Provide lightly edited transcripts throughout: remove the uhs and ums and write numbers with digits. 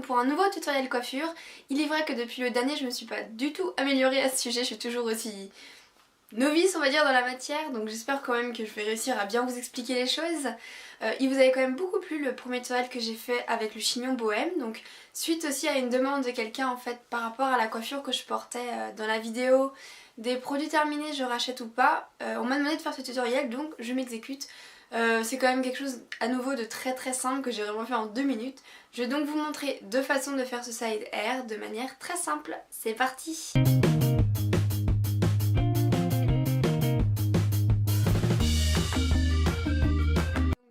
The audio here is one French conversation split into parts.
donc pour un nouveau tutoriel coiffure. Il est vrai que depuis le dernier je me suis pas du tout améliorée à ce sujet, je suis toujours aussi novice on va dire dans la matière, donc j'espère quand même que je vais réussir à bien vous expliquer les choses. Il vous avait quand même beaucoup plu le premier tutoriel que j'ai fait avec le chignon bohème, donc suite aussi à une demande de quelqu'un en fait par rapport à la coiffure que je portais dans la vidéo des produits terminés je rachète ou pas, on m'a demandé de faire ce tutoriel donc je m'exécute. C'est quand même quelque chose à nouveau de très simple que j'ai vraiment fait en 2 minutes. Je vais donc vous montrer deux façons de faire ce side hair de manière très simple. C'est parti!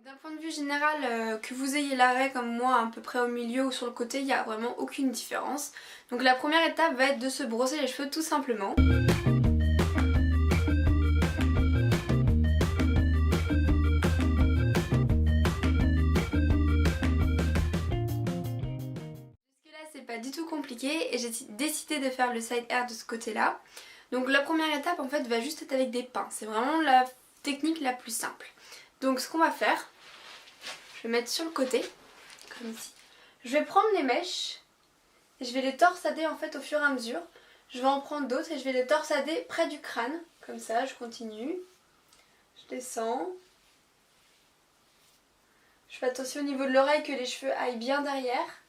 D'un point de vue général, que vous ayez l'arrêt comme moi à peu près au milieu ou sur le côté, il n'y a vraiment aucune différence. Donc la première étape va être de se brosser les cheveux tout simplement. C'est pas du tout compliqué et j'ai décidé de faire le side hair de ce côté là. Donc la première étape en fait va juste être avec des pinces, c'est vraiment la technique la plus simple. Donc ce qu'on va faire, je vais mettre sur le côté, comme ici. Je vais prendre les mèches et je vais les torsader en fait au fur et à mesure. Je vais en prendre d'autres et je vais les torsader près du crâne, comme ça je continue. Je descends. Je fais attention au niveau de l'oreille que les cheveux aillent bien derrière.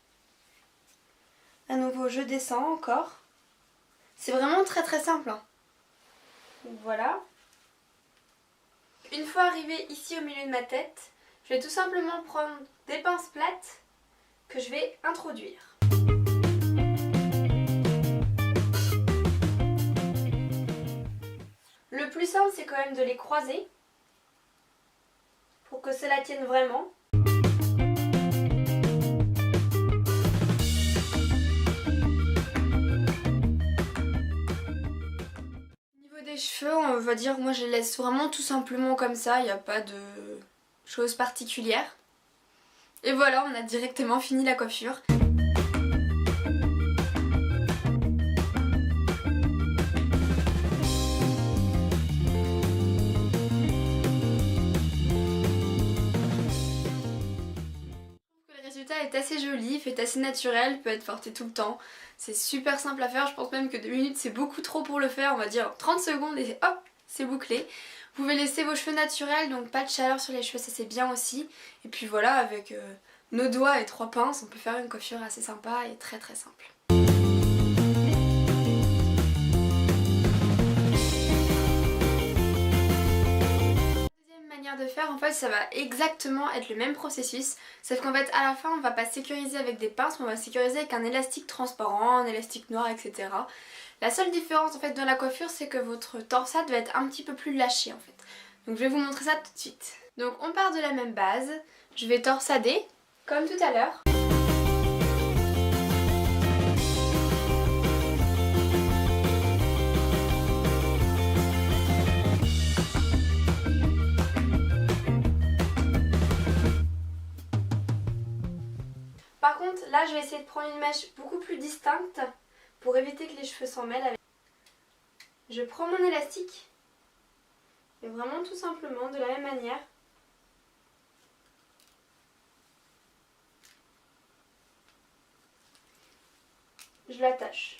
À nouveau je descends encore. C'est vraiment très simple. Hein. Donc voilà. Une fois arrivée ici au milieu de ma tête, je vais tout simplement prendre des pinces plates que je vais introduire. Le plus simple c'est quand même de les croiser pour que cela tienne vraiment. Les cheveux, on va dire, moi je les laisse vraiment tout simplement comme ça, il n'y a pas de choses particulières. Et voilà, on a directement fini la coiffure. Le résultat est assez joli, fait assez naturel, peut être porté tout le temps. C'est super simple à faire, je pense même que 2 minutes c'est beaucoup trop pour le faire, on va dire 30 secondes et hop, c'est bouclé. Vous pouvez laisser vos cheveux naturels, donc pas de chaleur sur les cheveux, ça c'est bien aussi. Et puis voilà, avec nos doigts et 3 pinces, on peut faire une coiffure assez sympa et très simple. De faire en fait ça va exactement être le même processus, sauf qu'en fait à la fin on va pas sécuriser avec des pinces mais on va sécuriser avec un élastique transparent, un élastique noir, etc. La seule différence en fait dans la coiffure c'est que votre torsade va être un petit peu plus lâchée en fait. Donc je vais vous montrer ça tout de suite. Donc on part de la même base, je vais torsader comme tout à l'heure. Par contre, là je vais essayer de prendre une mèche beaucoup plus distincte pour éviter que les cheveux s'en mêlent. Je prends mon élastique et vraiment tout simplement de la même manière. Je l'attache.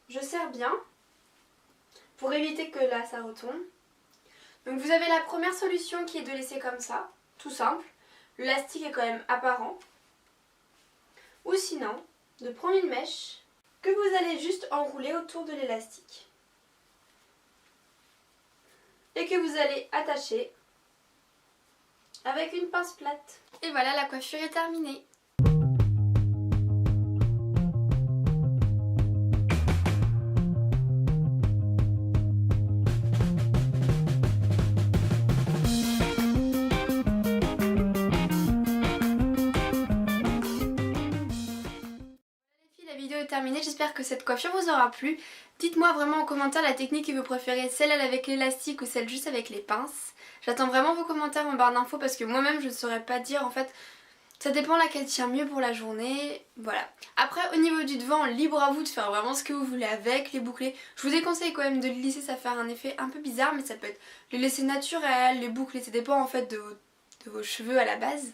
Je serre bien pour éviter que là ça retombe. Donc vous avez la première solution qui est de laisser comme ça, tout simple. L'élastique est quand même apparent. Ou sinon, de prendre une mèche que vous allez juste enrouler autour de l'élastique. Et que vous allez attacher avec une pince plate. Et voilà, la coiffure est terminée. Terminé, j'espère que cette coiffure vous aura plu. Dites-moi vraiment en commentaire la technique que vous préférez, celle avec l'élastique ou celle juste avec les pinces. J'attends vraiment vos commentaires en barre d'infos parce que moi-même je ne saurais pas dire en fait. Ça dépend laquelle tient mieux pour la journée, voilà. Après au niveau du devant, libre à vous de faire vraiment ce que vous voulez avec, les boucler. Je vous déconseille quand même de le lisser, ça fait un effet un peu bizarre mais ça peut être le laisser naturel, les boucler, ça dépend en fait de de vos cheveux à la base.